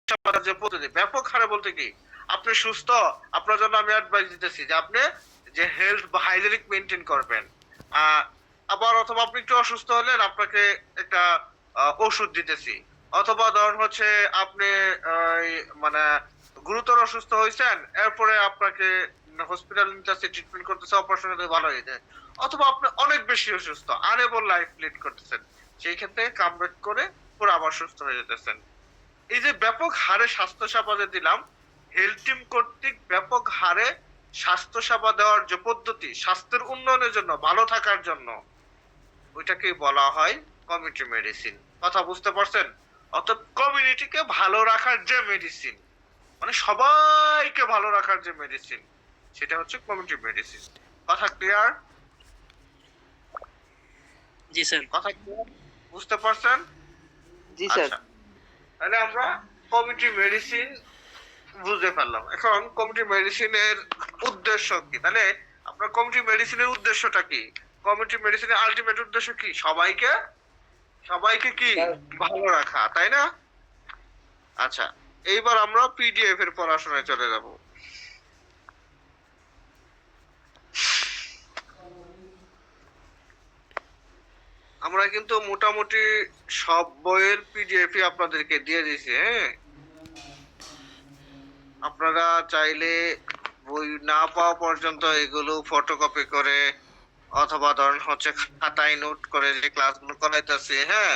সেবার যে পদ্ধতি ব্যাপক হারে বলতে কি, আপনি সুস্থ, আপনার জন্য আমি অ্যাডভাইস দিতেছি যে আপনি যে হেলথ বা হাইজেনিক মেনটেন করবেন। আহ, আবার অথবা আপনি একটু অসুস্থ হলেন, আপনাকে একটা ওষুধ দিতেছি। অথবা ধরুন হচ্ছে আপনি মানে গুরুতর অসুস্থ হয়েছেন, এরপরে আপনাকে হসপিটাল নিতেছে, ট্রিটমেন্ট করতেছে, অপারেশন ভালো হয়ে যায়। অথবা আপনি অনেক বেশি অসুস্থ, আনএবল লাইফ লিড করতেছেন, সেই ক্ষেত্রে কামব্যাক করে পুরো আবার সুস্থ হয়ে যেতেছেন। এই যে ব্যাপক হারে স্বাস্থ্য সেবা যে দিলাম, হেলথ টিম কর্তৃক ব্যাপক হারে স্বাস্থ্য সেবা দেওয়ার যে পদ্ধতি, স্বাস্থ্যের উন্নয়নের জন্য, ভালো থাকার জন্য, ওইটাকেই বলা হয় কমিউনিটি মেডিসিন। কথা বুঝতে পারছেন? অর্থাৎ কমিউনিটিকে ভালো রাখার যে মেডিসিন, মানে সবাইকে ভালো রাখার যে মেডিসিন, সেটা হচ্ছে কমিউনিটি মেডিসিন। কথা ক্লিয়ার? জি স্যার। কথা ক্লিয়ার? বুঝতে পারছেন? জি স্যার। আচ্ছা, তাহলে আমরা কমিউনিটি মেডিসিন বুঝতে পারলাম। এখন কমিউনিটি মেডিসিনের উদ্দেশ্য কি? তাহলে আপনার কমিউনিটি মেডিসিনের উদ্দেশ্যটা কি? কমিউনিটি মেডিসিনের আলটিমেট উদ্দেশ্য কি? সবাইকে সবাইকে কি ভালো রাখা, তাই না? আচ্ছা, এইবার আমরা পিডিএফ এর পড়াশোনায় চলে যাব। আমরা কিন্তু মোটামুটি সব বইয়ের পিডিএফ আপনাদেরকে দিয়ে দিয়েছি। হ্যাঁ, আপনারা চাইলে বই না পাওয়া পর্যন্ত এগুলো ফটোকপি করে অথবা ধরেন হচ্ছে খাতায় নোট করে যে ক্লাসগুলো করাইতেছি, হ্যাঁ,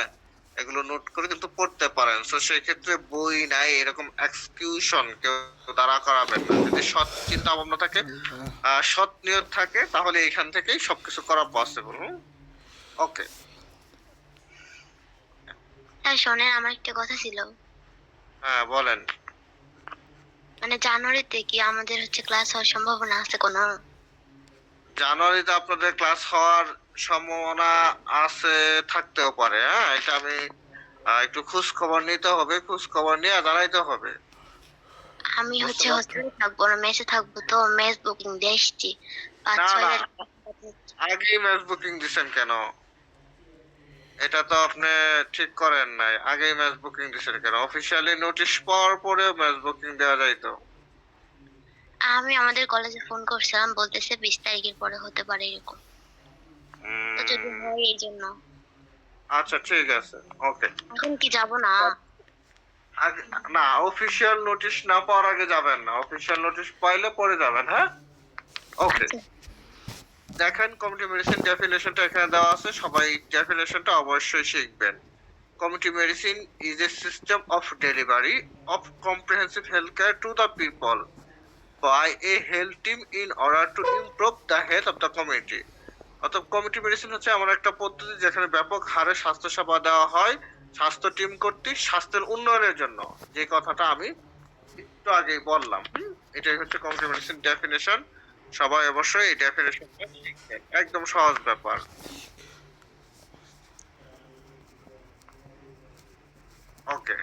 এগুলো নোট করে কিন্তু পড়তে পারেন। তো সেই ক্ষেত্রে বই নাই এরকম এক্সকিউশন কেউ দ্বারা করাবেন না। যদি সৎ চিন্তা ভাবনা থাকে, সৎ নিয়ত থাকে, তাহলে এখান থেকেই সবকিছু করা পসিবল। ওকে, হ্যাঁ শোনেন, আমার একটা কথা ছিল। হ্যাঁ বলেন। মানে জানুয়ারিতে কি আমাদের হচ্ছে ক্লাস হওয়ার সম্ভাবনা আছে কোনো? জানুয়ারিতে আপনাদের ক্লাস হওয়ার সম্ভাবনা আছে, থাকতেও পারে। হ্যাঁ, এটা আমি একটু খোঁজ খবর নিতে হবে, খোঁজ খবর নিয়ে জানাইতে হবে। আমি হচ্ছে হোস্টেলে থাকবো না, মেসে থাকবো, তো মেস বুকিং দিয়ে এসছি। না না, 5-6 হাজার। আগেই ম্যাচ বুকিং দিছেন কেন? এটা তো আপনি ঠিক করেন নাই। আগেই ম্যাচ বুকিং দিছেন কেন? অফিসিয়ালি নোটিশ পাওয়ার পরে ম্যাচ বুকিং দেওয়া যাইতো। আমি আমাদের কলেজে ফোন করছিলাম, বলতেছে 20 তারিখের পরে হতে পারে এরকম। তো যদি হয় এই জন্য। আচ্ছা ঠিক আছে, ওকে। এখন কি যাব না? না, অফিসিয়াল নোটিশ না পাওয়ার আগে যাবেন না, অফিসিয়াল নোটিশ পাইলে পরে যাবেন। হ্যাঁ, ওকে। দেখেন কমিউনিটি মেডিসিন ডেফিনেশনটা এখানে দেওয়া আছে, সবাই ডেফিনেশনটা অবশ্যই শিখবেন। Community medicine is a system of delivery of comprehensive healthcare to the people by a health team in order to improve the health of the community. অর্থাৎ কমিউনিটি মেডিসিন হচ্ছে এমন একটা পদ্ধতি যেখানে ব্যাপক হারে স্বাস্থ্য সেবা দেওয়া হয় স্বাস্থ্য টিম কর্তৃক স্বাস্থ্যের উন্নয়নের জন্য, যে কথাটা আমি একটু আগেই বললাম। এটাই হচ্ছে কমিউনিটি মেডিসিন ডেফিনেশন। সবাই অবশ্যই এই ডেফিনেশনটা শিখবেন, একদম সহজ ব্যাপার। ওকে,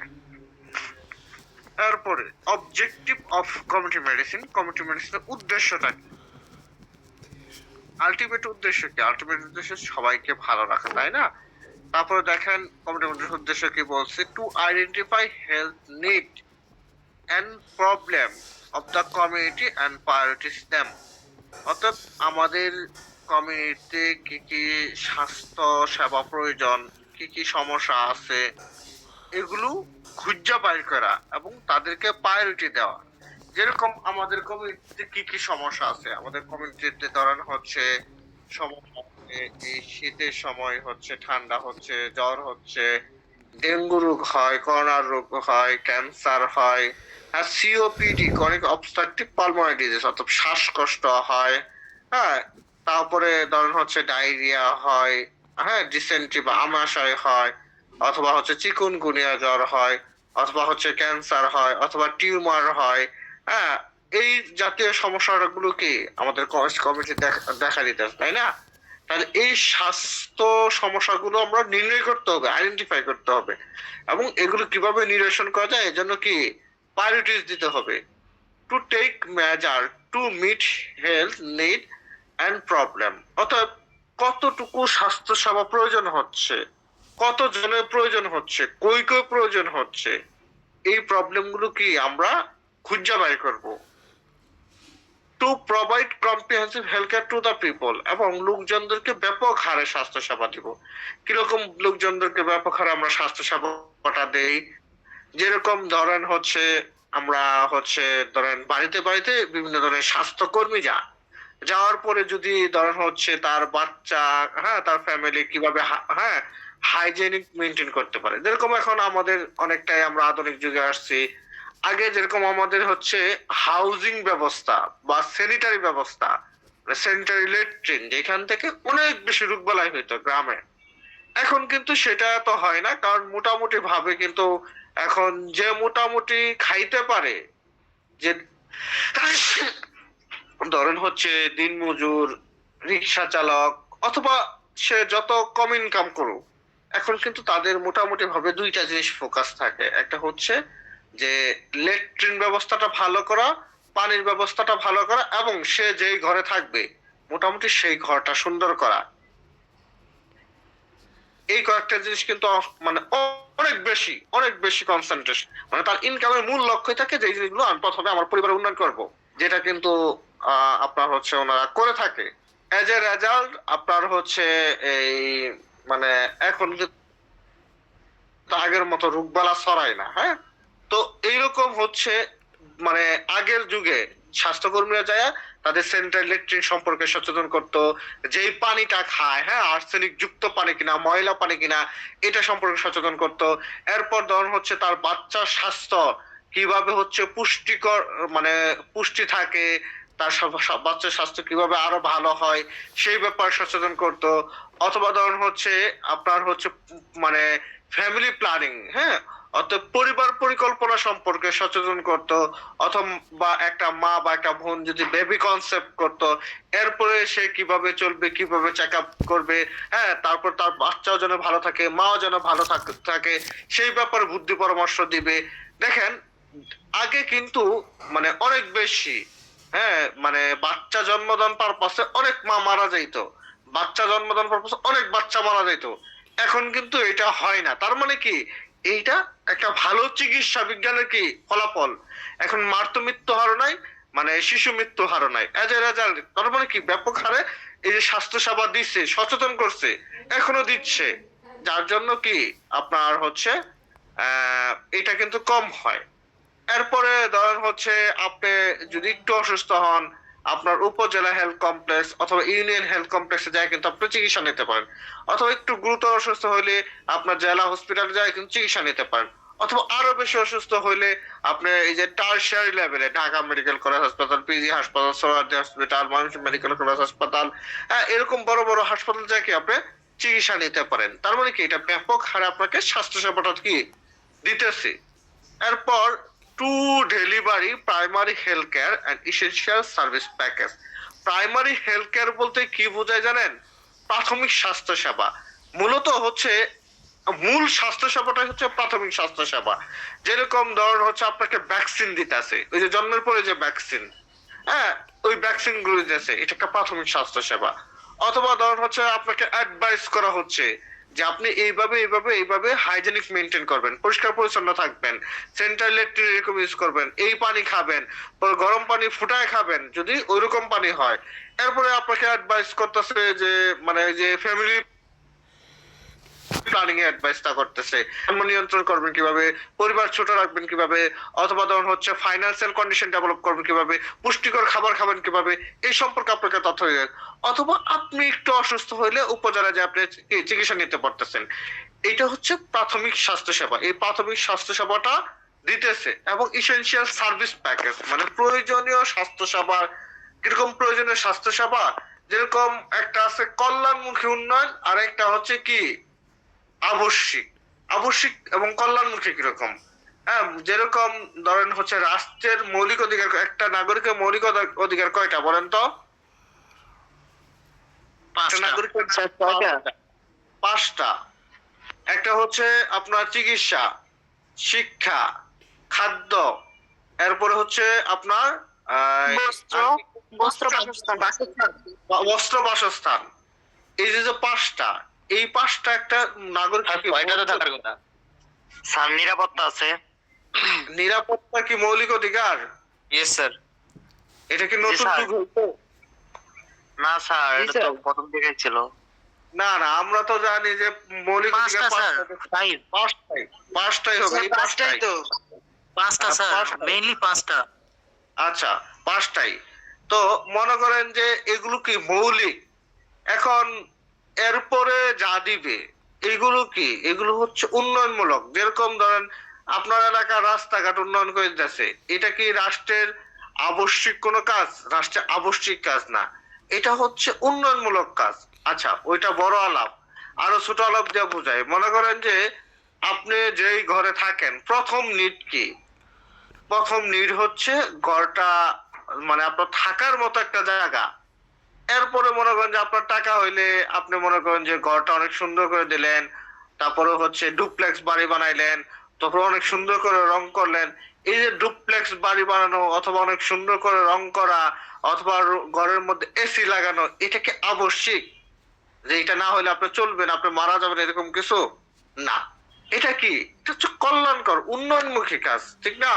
তারপরে objective of community medicine. Community মেডিসিনের উদ্দেশ্যটা কি? আলটিমেট উদ্দেশ্য কি? আলটিমেট উদ্দেশ্য সবাইকে ভালো রাখা, তাই না? তারপরে দেখেন কমিউনিটি মেডিসিনের উদ্দেশ্য কি বলছে, to identify health need and problem of the community and priorities them. অর্থাৎ আমাদের কমিউনিটিতে কি কি স্বাস্থ্য সেবা প্রয়োজন, কি কি সমস্যা আছে, এগুলো খুঁজে বাইর করা এবং তাদেরকে প্রায়োরিটি দেওয়া। যেরকম আমাদের কমিউনিটিতে কি কি সমস্যা আছে, আমাদের কমিউনিটিতে ধরেন হচ্ছে সমস্যা হচ্ছে এই শীতের সময় হচ্ছে ঠান্ডা হচ্ছে, জ্বর হচ্ছে, ডেঙ্গু রোগ হয়, করোনা রোগ হয়, ক্যান্সার হয়, আর COPD chronic obstructive pulmonary disease অর্থাৎ শ্বাসকষ্ট হয়। হ্যাঁ, তারপরে ধরেন হচ্ছে ডায়রিয়া হয়, হ্যাঁ, ডিসেন্ট্রি বা আমাশয় হয়, অথবা হচ্ছে চিকুনগুনিয়া জ্বর হয়, অথবা হচ্ছে ক্যান্সার হয়, অথবা টিউমার হয়। হ্যাঁ, এই জাতীয় সমস্যাগুলো কি আমাদের কমিটি দেখা দিতেছে, তাই না? তাহলে এই স্বাস্থ্য সমস্যাগুলো আমরা নির্ণয় করতে হবে, আইডেন্টিফাই করতে হবে, এবং এগুলো কিভাবে নিরসন করা যায় এজন্য কি প্রায়োরিটিজ দিতে হবে। To take measure to meet health need and problem. অর্থাৎ কতটুকু স্বাস্থ্য সেবা প্রয়োজন হচ্ছে, কত জনের প্রয়োজন হচ্ছে, কই কই প্রয়োজন হচ্ছে, এই প্রবলেমগুলো কি আমরা খুঁজে বের করব to provide comprehensive health care to the people, এবং লোকজনদেরকে ব্যাপক হারে স্বাস্থ্য সেবা দিব। কিরকম লোকজনদেরকে ব্যাপক হারে আমরা স্বাস্থ্য সেবাটা দেই? যেরকম ধরেন হচ্ছে আমরা হচ্ছে ধরেন বাড়িতে বাড়িতে বিভিন্ন ধরনের স্বাস্থ্যকর্মী যাওয়ার পরে যদি ধরেন হচ্ছে তার বাচ্চা, হ্যাঁ, তার ফ্যামিলি কিভাবে হ্যাঁ হাইজেনিক মেনটেন করতে পারে। যেরকম এখন আমাদের অনেকটাই আমরা আধুনিক যুগে আসছি। আগে যেরকম আমাদের হচ্ছে হাউজিং ব্যবস্থা বা স্যানিটারি ব্যবস্থা, স্যানিটারি ল্যাট্রিন, যেখান থেকে অনেক বেশি রোগবালাই হইতো গ্রামে, এখন কিন্তু সেটা তো হয় না। কারণ মোটামুটি ভাবে কিন্তু এখন যে মোটামুটি খাইতে পারে, যে ধরেন হচ্ছে দিনমজুর, রিক্সা চালক, অথবা সে যত কম ইনকাম করুক, এখন কিন্তু তাদের মোটামুটি ভাবে দুইটা জিনিস ফোকাস থাকে। একটা হচ্ছে যে ল্যাট্রিন ব্যবস্থাটা ভালো করা, পানির ব্যবস্থাটা ভালো করা, এবং সে যেই ঘরে থাকবে মোটামুটি সেই ঘরটা সুন্দর করা। এই কয়েকটা জিনিস কিন্তু মানে অনেক বেশি কনসেন্ট্রেশন, মানে তার ইনকামের মূল লক্ষ্য থাকে যে এই জিনিসগুলো আমি প্রথমে আমার পরিবারের উন্নয়ন করব, যেটা কিন্তু আপনার হচ্ছে ওনারা করে থাকে। এজ এ রেজাল্ট আপনার হচ্ছে এই মানে এখন কিন্তু আগের মতো রোগবালা ছড়ায় না। হ্যাঁ, তো এইরকম হচ্ছে মানে আগের যুগে স্বাস্থ্যকর্মীরা যায় তাদের সেন্ট্রাল ল্যাট্রিন সম্পর্কে সচেতন করতো, যেই পানিটা খায়, হ্যাঁ, আর্সেনিক যুক্ত পানি কিনা, ময়লা পানি কিনা, এটা সম্পর্কে সচেতন করতো। এরপর ধরুন হচ্ছে তার বাচ্চার স্বাস্থ্য কিভাবে হচ্ছে পুষ্টিকর, মানে পুষ্টি থাকে, তার বাচ্চার স্বাস্থ্য কিভাবে আরো ভালো হয় সেই ব্যাপারে সচেতন করতো। অথবা ধরুন হচ্ছে আপনার হচ্ছে মানে ফ্যামিলি প্ল্যানিং, হ্যাঁ, অর্থাৎ পরিবার পরিকল্পনা সম্পর্কে সচেতন করতো। অথবা একটা মা বা একটা বোন যদি বেবি কনসেপ্ট করতো, এরপরে সে কিভাবে চলবে, কিভাবে চেক আপ করবে, হ্যাঁ, তারপর তার বাচ্চাও যেন ভালো থাকে, মাও যেন ভালো থাকে, সেই ব্যাপারে বুদ্ধি পরামর্শ দিবে। দেখেন আগে কিন্তু মানে অনেক বেশি, হ্যাঁ, মানে বাচ্চা জন্মদান পারপাসে অনেক মা মারা যাইতো, বাচ্চা জন্মদান পারপাসে অনেক বাচ্চা মারা যাইতো। এখন কিন্তু এটা হয় না। তার মানে কি, এইটা একটা ভালো চিকিৎসা বিজ্ঞানের কি ফলাফল। এখন মার তো মৃত্যু হারও নাই, মানে শিশু মৃত্যু হারও নাই। এজ এ রেজাল্ট তার মানে কি ব্যাপক হারে এই যে স্বাস্থ্য সেবা দিচ্ছে, সচেতন করছে, এখনো দিচ্ছে, যার জন্য কি আপনার হচ্ছে এটা কিন্তু কম হয়। এরপরে ধরেন হচ্ছে আপনি যদি একটু অসুস্থ হন, আপনার উপজেলা হেলথ কমপ্লেক্স অথবা ইউনিয়ন হেলথ কমপ্লেক্সে যায় কিন্তু আপনি চিকিৎসা নিতে পারেন। অথবা একটু গুরুতর অসুস্থ হলে আপনার জেলা হসপিটালে যায় কিন্তু চিকিৎসা নিতে পারেন। অথবা আরো বেশি অসুস্থ হলে আপনি এই যে টারশিয়ারি লেভেলে ঢাকা মেডিকেল কলেজ হাসপাতাল, পিজি হাসপাতাল, Suhrawardy hospital, Mymensingh medical college হাসপাতাল, হ্যাঁ, এরকম বড় বড় হাসপাতাল যায় কি আপনি চিকিৎসা নিতে পারেন। তার মানে কি এটা ব্যাপক হারে আপনাকে স্বাস্থ্য সেবাটা কি দিতেছে। এরপর to delivery primary health care and essential service package. Primary health care বলতে কি বোঝায় জানেন? প্রাথমিক স্বাস্থ্য সেবা। মূলত হচ্ছে মূল স্বাস্থ্য সেবাটা হচ্ছে প্রাথমিক স্বাস্থ্য সেবা। যেরকম ধরুন হচ্ছে আপনাকে ভ্যাকসিন দিতেছে, ওই যে জন্মের পরে যে ভ্যাকসিন, হ্যাঁ, ওই ভ্যাকসিন গুলো দিতেছে, এটা একটা প্রাথমিক স্বাস্থ্য সেবা। অথবা ধরুন হচ্ছে আপনাকে অ্যাডভাইস করা হচ্ছে যে আপনি এইভাবে হাইজেনিক মেনটেন করবেন, পরিষ্কার পরিচ্ছন্ন থাকবেন, সেন্ট্রাল ল্যাট্রিন এরকম ইউজ করবেন, এই পানি খাবেন, পরে গরম পানি ফুটায় খাবেন যদি ওইরকম পানি হয়। এরপরে আপনাকে অ্যাডভাইস করতেছে যে মানে যে ফ্যামিলি প্ল্যানিং এর অ্যাডভাইসটা করতেছে, জন্ম নিয়ন্ত্রণ করবেন কিভাবে, পরিবার ছোট রাখবেন কিভাবে, অথবা ধরুন হচ্ছে ফাইন্যান্সিয়াল কন্ডিশন ডেভেলপ করবেন কিভাবে, পুষ্টিকর খাবার খাবেন কিভাবে, এই সম্পর্কে আপনাকে তথ্য দিবেন। অথবা আপনি একটু অসুস্থ হইলে উপজেলায় যে আপনি চিকিৎসা নিতে পারতেছেন। এটা হচ্ছে প্রাথমিক স্বাস্থ্য সেবা। এই প্রাথমিক স্বাস্থ্য সেবাটা দিতেছে। এবং ইসেনশিয়াল সার্ভিস প্যাকেজ মানে প্রয়োজনীয় স্বাস্থ্য সেবা। কিরকম প্রয়োজনীয় স্বাস্থ্য সেবা? যেরকম একটা আছে কল্যাণমুখী উন্নয়ন, আর একটা হচ্ছে কি আবশ্যিক। আবশ্যিক এবং কল্যাণমুখী কিরকম? হ্যাঁ, যেরকম ধরেন হচ্ছে রাষ্ট্রের মৌলিক অধিকার, একটা নাগরিকের মৌলিক অধিকার কয়টা বলেন তো? নাগরিকের পাঁচটা। একটা হচ্ছে আপনার চিকিৎসা, শিক্ষা, খাদ্য, এরপরে হচ্ছে আপনার বস্ত্র, বাসস্থান। এই যে পাঁচটা, এই পাঁচটা একটা নাগরিক নিরাপত্তা আছে, নিরাপত্তা কি মৌলিক অধিকার? Yes sir. এটা কি নতুন স্যার। যুগ হইতো? না স্যার, জি, এটা স্যার। তো প্রথম থেকেই ছিল। না না, আমরা তো জানি যে মৌলিক অধিকার পাঁচটা স্যার, ফাইভ। পাঁচটাই পাঁচটাই হবে, এই পাঁচটাই। তো পাঁচটা হ্যাঁ, স্যার, পাঁচটা। মেইনলি পাঁচটা। আচ্ছা, পাঁচটাই। তো মনে করেন যে এগুলো কি মৌলিক? এখন এরপরে যা দিবে এগুলো কি? এগুলো হচ্ছে উন্নয়নমূলক। যেরকম ধরেন আপনার এলাকার রাস্তাঘাট উন্নয়ন করে দিতেছে, এটা কি রাষ্ট্রের আবশ্যিক কোনো কাজ? রাষ্ট্রের আবশ্যিক কাজ না, এটা হচ্ছে উন্নয়নমূলক কাজ। আচ্ছা, ওইটা বড় আলাপ। আরো ছোট আলাপ দিয়ে বোঝায়, মনে করেন যে আপনি যেই ঘরে থাকেন, প্রথম নিড কি? প্রথম নিড হচ্ছে ঘরটা, মানে আপনার থাকার মতো একটা জায়গা। এরপরে মনে করেন যে আপনার টাকা হইলে আপনি মনে করেন যে ঘরটা অনেক সুন্দর করে দিলেন, তারপরে হচ্ছে ডুপ্লেক্স বাড়ি বানাইলেন, তারপর অনেক সুন্দর করে রং করলেন। এই যে ডুপ্লেক্স বাড়ি বানানো অথবা অনেক সুন্দর করে রং করা অথবা ঘরের মধ্যে এসি লাগানো, এটা কি আবশ্যিক? যে এটা না হলে আপনি চলবেন, আপনি মারা যাবেন, এরকম কিছু না। এটা কি? এটা হচ্ছে কল্যাণকর উন্নয়নমুখী কাজ, ঠিক না?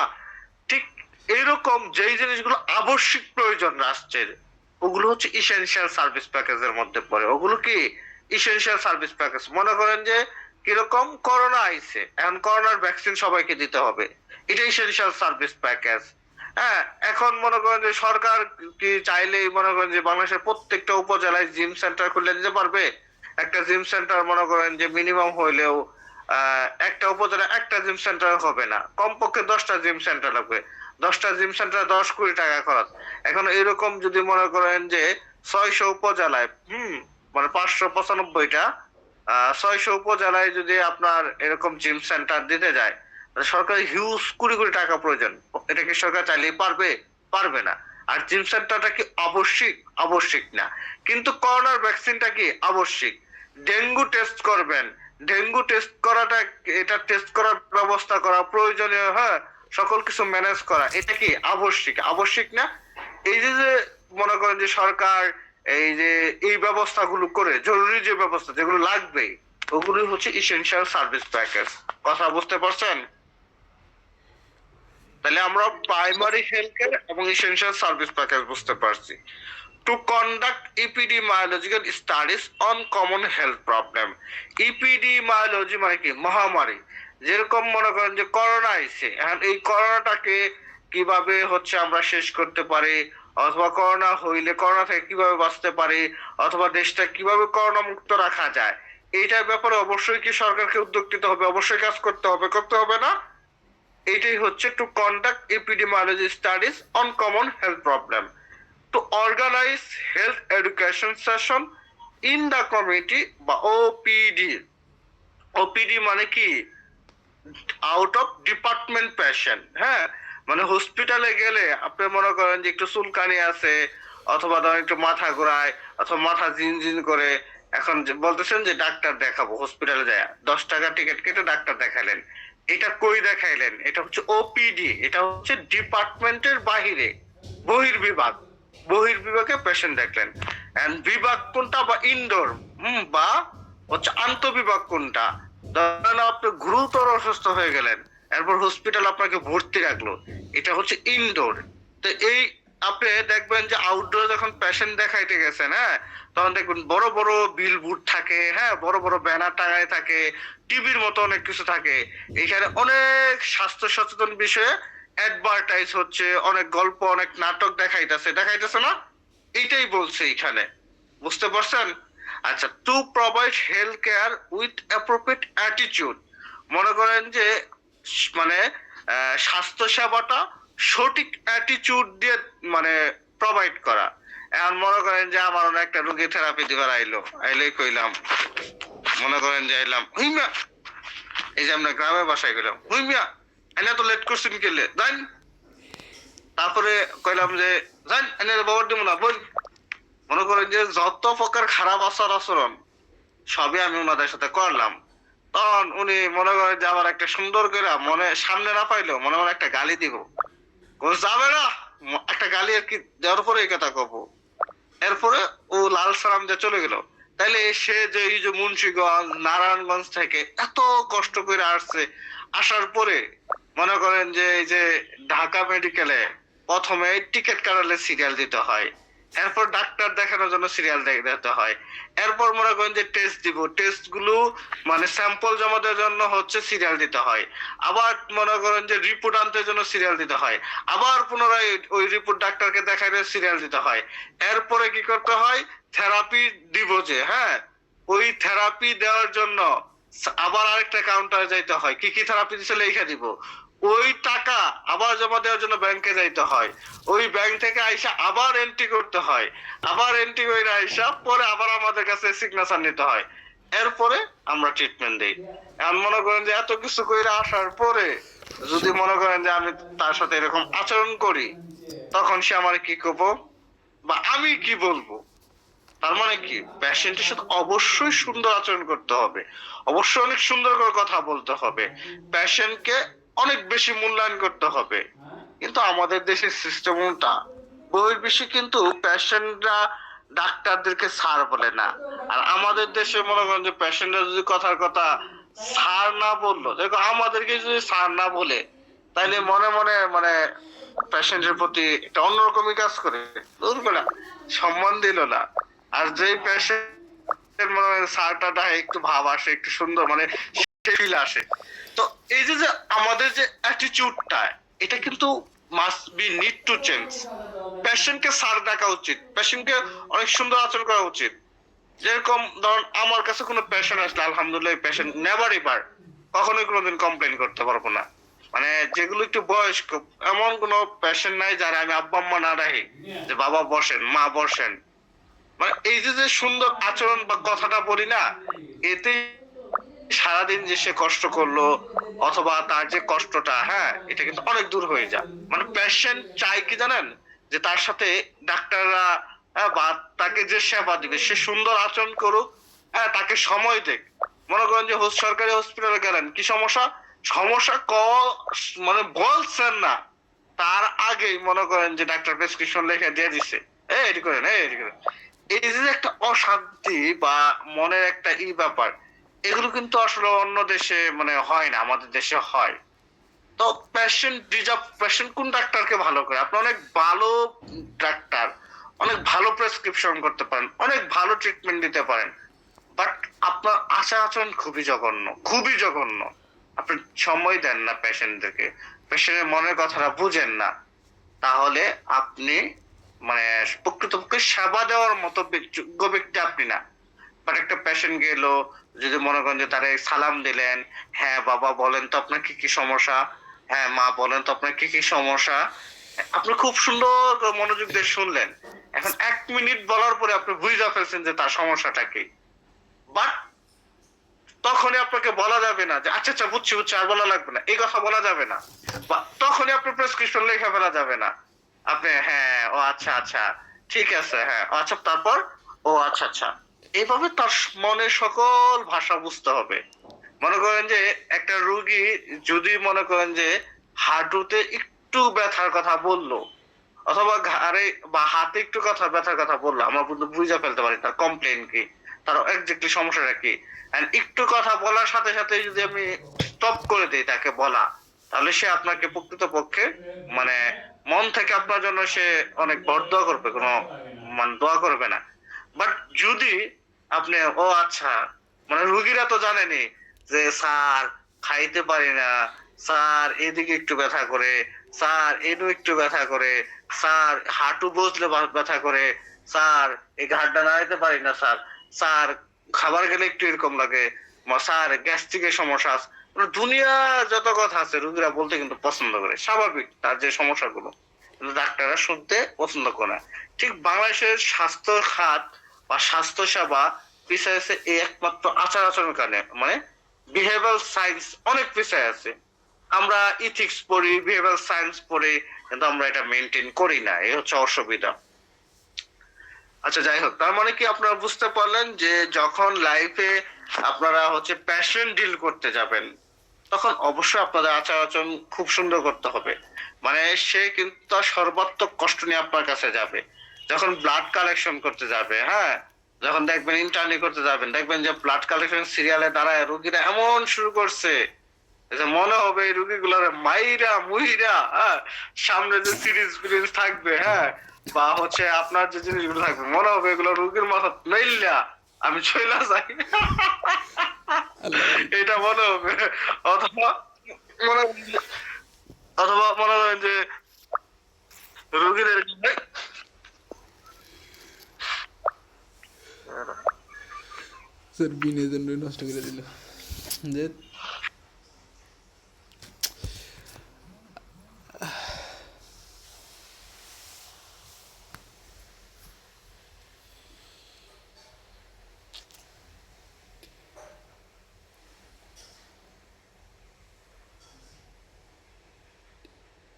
ঠিক এইরকম যেই জিনিসগুলো আবশ্যিক প্রয়োজন রাষ্ট্রের, ওগুলো হচ্ছে ইসেনশিয়াল সার্ভিস প্যাকেজের মধ্যে পড়ে। ওগুলো কি? Essential service package. মনে করেন যে কিরকম করোনা আইছে, এখন করোনার ভ্যাকসিন সবাইকে দিতে হবে, এটা ইসেনশিয়াল সার্ভিস প্যাকেজ। হ্যাঁ, এখন মনে করেন যে সরকার কি চাইলেই মনে করেন যে বাংলাদেশের প্রত্যেকটা উপজেলায় জিম সেন্টার খুলে দিতে পারবে? একটা জিম সেন্টার মনে করেন যে মিনিমাম হইলেও একটা উপজেলা একটা জিম সেন্টার হবে না, কমপক্ষে 10টা জিম সেন্টার লাগবে। 10টা জিম সেন্টার 10 কোটি টাকা খরচ। এখন এরকম যদি মনে করেন যে 600 উপজেলায়, মানে 595টা 600 উপজেলায় যদি আপনার এরকম জিম সেন্টার দিতে যায়, তাহলে সরকার হিউজ কোটি কোটি টাকা প্রয়োজন। এটা কি সরকার চাইলেই পারবে? পারবে না। আর জিম সেন্টারটা কি আবশ্যিক? আবশ্যিক না। কিন্তু করোনার ভ্যাকসিনটা কি আবশ্যিক? ডেঙ্গু টেস্ট করবেন, ডেঙ্গু টেস্ট করাটা, এটা টেস্ট করার ব্যবস্থা করা প্রয়োজনীয়, হ্যাঁ, সকল কিছু ম্যানেজ করা, এটা কি আবশ্যিক? আবশ্যিক না? এই যে যে মনে করেন যে সরকার এই যে এই ব্যবস্থাগুলো করে, জরুরি যে ব্যবস্থা যেগুলো লাগবে, ওগুলো হচ্ছে ইসেনশিয়াল সার্ভিস প্যাকেজ। কথা বুঝতে পারছেন? তাহলে আমরা প্রাইমারি হেলথ কেয়ার এবং ইসেনশিয়াল সার্ভিস প্যাকেজ বুঝতে পারছি। To conduct epidemiological studies on common health problem. Epidemiology মানে কি? মহামারী। যেরকম মনে করেন যে করোনা আইছে, এখন এই করোনাটাকে কিভাবে হচ্ছে আমরা শেষ করতে পারি, অথবা করোনা হইলে করোনা থেকে কিভাবে বাঁচতে পারি, অথবা দেশটা কিভাবে করোনা মুক্ত রাখা যায়, এইটার ব্যাপারে অবশ্যই কি সরকারকে উদ্যোগ নিতে হবে? অবশ্যই কাজ করতে হবে, করতে হবে না? এটাই হচ্ছে to conduct epidemiology studies on common health problem, to organise health education session in the community বা ওপিডি। ওপিডি মানে কি? Out of department patient. হ্যাঁ, মানে হসপিটালে গেলে আপনি মনে করেন যে একটু চুলকানি আছে, অথবা ধরেন একটু মাথা ঘোরায়, অথবা মাথা জিন করে, এখন বলতেছেন যে ডাক্তার দেখাবো, হসপিটালে যায় 10 টাকা টিকিট কেটে ডাক্তার দেখালেন। এটা কই দেখাইলেন? এটা হচ্ছে ওপিডি, এটা হচ্ছে ডিপার্টমেন্টের বাহিরে, বহির্বিভাগ। বহির্বিভাগে পেশেন্ট দেখলেন। এন্ড বিভাগ কোনটা? বা ইনডোর, বা হচ্ছে আন্তঃবিভাগ কোনটা? ধরেন আপনি গুরুতর অসুস্থ হয়ে গেলেন, এরপর হসপিটাল আপনাকে ভর্তি রাখলো, এটা হচ্ছে ইনডোর। তো এই আপনি দেখবেন যে আউটডোর যখন পেশেন্ট দেখাইতে গেছেন, হ্যাঁ, তখন দেখবেন বড় বড় বিলবোর্ড থাকে, হ্যাঁ, বড় বড় ব্যানার টাঙায় থাকে, টিভির মতো অনেক কিছু থাকে। এখানে অনেক স্বাস্থ্য সচেতন বিষয়ে অ্যাডভার্টাইজ হচ্ছে, অনেক গল্প, অনেক নাটক দেখাইতেছে, দেখাইতেছে না? এইটাই বলছে এখানে। বুঝতে পারছেন? আচ্ছা, to provide health care with appropriate attitude. মনে করেন যে মানে স্বাস্থ্য সেবাটা সঠিক অ্যাটিটিউড দিয়ে মানে প্রোভাইড করা। এখন মনে করেন যে আমার একটা রোগী থেরাপি দিবার আইলেই কইলাম, মনে করেন যে আইলাম, হুইমিয়া, এই যে আমরা গ্রামে বাসায় গেলাম, হুইমিয়া এনে তো লেট করছেন কেলে জান। তারপরে কইলাম যে জান এনে বাবার দিব না বল। মনে করেন যে যত প্রকার খারাপ আচরণ সবই আমি ওনাদের সাথে করলাম। তখন উনি মনে করেন যে আমার একটা সুন্দর করে মনে সামনে না পাইলেও মনে মনে একটা গালি দিব, যাবে না একটা গালি আর কি দেওয়ার পরে এই কথা কব। এরপরে ও লাল সালাম দিয়ে চলে গেল। তাইলে সে যে এই যে মুন্সিগঞ্জ, নারায়ণগঞ্জ থেকে এত কষ্ট করে আসছে, আসার পরে মনে করেন যে এই যে ঢাকা মেডিকেলে প্রথমে টিকিট কাটালে সিরিয়াল দিতে হয়, এরপর ডাক্তার দেখানোর জন্য সিরিয়াল দিতে হয়, এরপর মনে করেন যে টেস্ট দিব, টেস্ট গুলো মানে স্যাম্পল জমা দেওয়ার জন্য হচ্ছে সিরিয়াল দিতে হয়, আবার মনে করেন যে রিপোর্ট আনতে জন্য সিরিয়াল দিতে হয়, আবার পুনরায় ওই রিপোর্ট ডাক্তারকে দেখাইলে সিরিয়াল দিতে হয়, এরপরে কি করতে হয় থেরাপি দিব যে, হ্যাঁ ওই থেরাপি দেওয়ার জন্য আবার আরেকটা কাউন্টারে যাইতে হয়, কি কি থেরাপি দিছে লেখা দিব, ওই টাকা আবার জমা দেওয়ার জন্য ব্যাংকে যাইতে হয়, ওই ব্যাংক থেকে আইসা আবার এন্ট্রি করতে হয়, আবার এন্ট্রি করে আইসা পরে আবার আমাদের কাছে সিগনেচার নিতে হয়, এরপরে আমরা ট্রিটমেন্ট দিই। এখন মনে করেন যে এত কিছু করে আসার পরে যদি মনে করেন যে আমি তার সাথে এরকম আচরণ করি, তখন সে আমার কি করবো বা আমি কি বলবো? তার মানে কি পেশেন্টের সাথে অবশ্যই সুন্দর আচরণ করতে হবে, অবশ্যই অনেক সুন্দর করে কথা বলতে হবে, পেশেন্টকে অনেক বেশি মূল্যায়ন করতে হবে। কিন্তু আমাদের দেশের সিস্টেমটা বই বেশি, কিন্তু পেশেন্টরা ডাক্তারদেরকে স্যার বলে না। আর আমাদের দেশে মনে করেন যে পেশেন্টরা যদি কথার কথা স্যার না বললো, দেখো আমাদেরকে যদি স্যার না বলে, তাইলে মনে মনে মানে পেশেন্টের প্রতি একটা অন্যরকমই কাজ করে, বুঝবে না, সম্মান দিল না। আর যেই পেশেন্ট মনে হয় স্যারটা একটু ভাব আসে, একটু সুন্দর মানে ফিল আসে। তো এই যে যে আমাদের যে অ্যাটিটিউডটা, এটা কিন্তু must be need to change. পেশেন্টকে স্যার ডাকা উচিত, পেশেন্টকে অনেক সুন্দর আচরণ করা উচিত। যেরকম ধরুন আমার কাছে কোনো পেশেন্ট আসলে আলহামদুলিল্লাহ পেশেন্ট নেভার এভার কখনোই কোনোদিন কমপ্লেন করতে পারবো না। মানে যেগুলো একটু বয়স্ক, এমন কোনো পেশেন্ট নাই যারা আমি আব্বা আম্মা না রাখি যে বাবা বসেন মা বসেন, মানে এই যে যে সুন্দর আচরণ বা কথাটা বলি না, এতে সারাদিন যে সে কষ্ট করলো অথবা তার যে কষ্টটা, হ্যাঁ এটা কিন্তু অনেক দূর হয়ে যায়। মানে পেশেন্ট চাই কি জানেন, যে তার সাথে ডাক্তাররা বা তাকে যে সেবা দিবে সে সুন্দর আচরণ করুক, হ্যাঁ তাকে সময় দেখ। মনে করেন যে সরকারি হসপিটালে গেলেন, কি সমস্যা সমস্যা মানে বলছেন না, তার আগেই মনে করেন যে ডাক্তার প্রেসক্রিপশন লিখে দিয়ে দিচ্ছে, এটি করেন এটি করেন। এই যে একটা অশান্তি বা মনের একটা ব্যাপার, এগুলো কিন্তু আসলে অন্য দেশে মানে হয় না, আমাদের দেশে হয়। তো পেশেন্ট রিজার্ভ, পেশেন্ট কোন ডাক্তারকে ভালো করে, আপনি অনেক ভালো ডাক্তার, অনেক ভালো প্রেসক্রিপশন করতে পারেন, অনেক ভালো ট্রিটমেন্ট দিতে পারেন, বাট আপনার আচার আচরণ খুবই জঘন্য, খুবই জঘন্য। আপনি সময় দেন না পেশেন্টদেরকে, পেশেন্টের মনের কথাটা বুঝেন না, তাহলে আপনি মানে প্রকৃতপক্ষে সেবা দেওয়ার মতো যোগ্য ব্যক্তি আপনি না। বাট একটা পেশেন্ট গেল, যদি মনে করেন যে তারে সালাম দিলেন, হ্যাঁ বাবা বলেন তো আপনার কি কি সমস্যা, হ্যাঁ মা বলেন তো আপনার কি কি সমস্যা, আপনি খুব সুন্দর মনোযোগ দিয়ে শুনলেন, এখন 1 মিনিট বলার পরে আপনি বুঝে ফেলছেন যে তার সমস্যাটা কি, বাট তখনই আপনাকে বলা যাবে না যে আচ্ছা আচ্ছা বুঝছি বুঝছি আর বলা লাগবে না, এই কথা বলা যাবে না, বা তখনই আপনি প্রেসক্রিপশন লেখা ফেলা যাবে না। আপনি হ্যাঁ ও আচ্ছা আচ্ছা ঠিক আছে, হ্যাঁ আচ্ছা তারপর ও আচ্ছা আচ্ছা, এইভাবে তার মনের সকল ভাষা বুঝতে হবে। মনে করেন যে একটা রোগী যদি মনে করেন যে হাঁটুতে একটু ব্যথার কথা বললো, অথবা ঘাড়ে বা হাতে একটু কথা ব্যথার কথা বললো, আমরা কিন্তু বুঝে ফেলতে পারি তার কমপ্লেন কি, তার এক্স্যাক্টলি সমস্যাটা কি। একটু কথা বলার সাথে সাথে যদি আমি স্টপ করে দিই তাকে বলা, তাহলে সে আপনাকে প্রকৃতপক্ষে মানে মন থেকে আপনার জন্য সে অনেক বড় দোয়া করবে, কোনো মানে দোয়া করবে না। বাট যদি আপনি ও আচ্ছা, মানে রুগীরা তো জানেনি যে স্যার খাইতে পারি না, স্যার এদিকে একটু ব্যথা করে, স্যার এদিকে একটু ব্যথা করে, স্যার হাঁটু বসলে ব্যথা করে, স্যার এই ঘাটটা নাড়াইতে পারি না, স্যার স্যার খাবার গেলে একটু এরকম লাগে, স্যার গ্যাস্ট্রিকের সমস্যা আছে, দুনিয়া যত কথা আছে রুগীরা বলতে কিন্তু পছন্দ করে, স্বাভাবিক তার যে সমস্যাগুলো, কিন্তু ডাক্তাররা শুনতে পছন্দ করে না। ঠিক বাংলাদেশের স্বাস্থ্য খাত বা স্বাস্থ্য সেবা পিছায় আছে এই একমাত্র আচার আচরণ কারণে, মানে বিহেভিয়ারাল সায়েন্স অনেক পিছায় আছে। আমরা ইথিক্স পড়ি, বিহেভিয়ারাল সায়েন্স পড়ি, কিন্তু আমরা এটা মেনটেন করি না, এই হচ্ছে অসুবিধা। আচ্ছা যাই হোক, তার মানে কি আপনারা বুঝতে পারলেন যে যখন লাইফে আপনারা হচ্ছে প্যাশন ডিল করতে যাবেন, তখন অবশ্যই আপনাদের আচার আচরণ খুব সুন্দর করতে হবে। মানে সে কিন্তু সর্বাত্মক কষ্ট নিয়ে আপনার কাছে যাবে। যখন ব্লাড কালেকশন করতে যাবে, হ্যাঁ যখন দেখবেন ইন্টার্নি করতে যাবেন, দেখবেন যে ব্লাড কালেকশন সিরিয়ালে দাঁড়ায় রোগীরা এমন শুরু করছে এই যে মনে হবে এই রুগীগুলার মাইরা মুহিরা, হ্যাঁ, সামনে যে সিরিজ ফিরিজ থাকবে, হ্যাঁ, বা হচ্ছে আপনার যে জিনিসগুলো থাকবে, মনে হবে এগুলো রুগীর মাথা নইল্লা আমি চইলা যাই, এটা মনে হবে। অথবা মনে অথবা মনে করেন যে রুগীদের স্যার বিনোদন নষ্ট করে দিল যে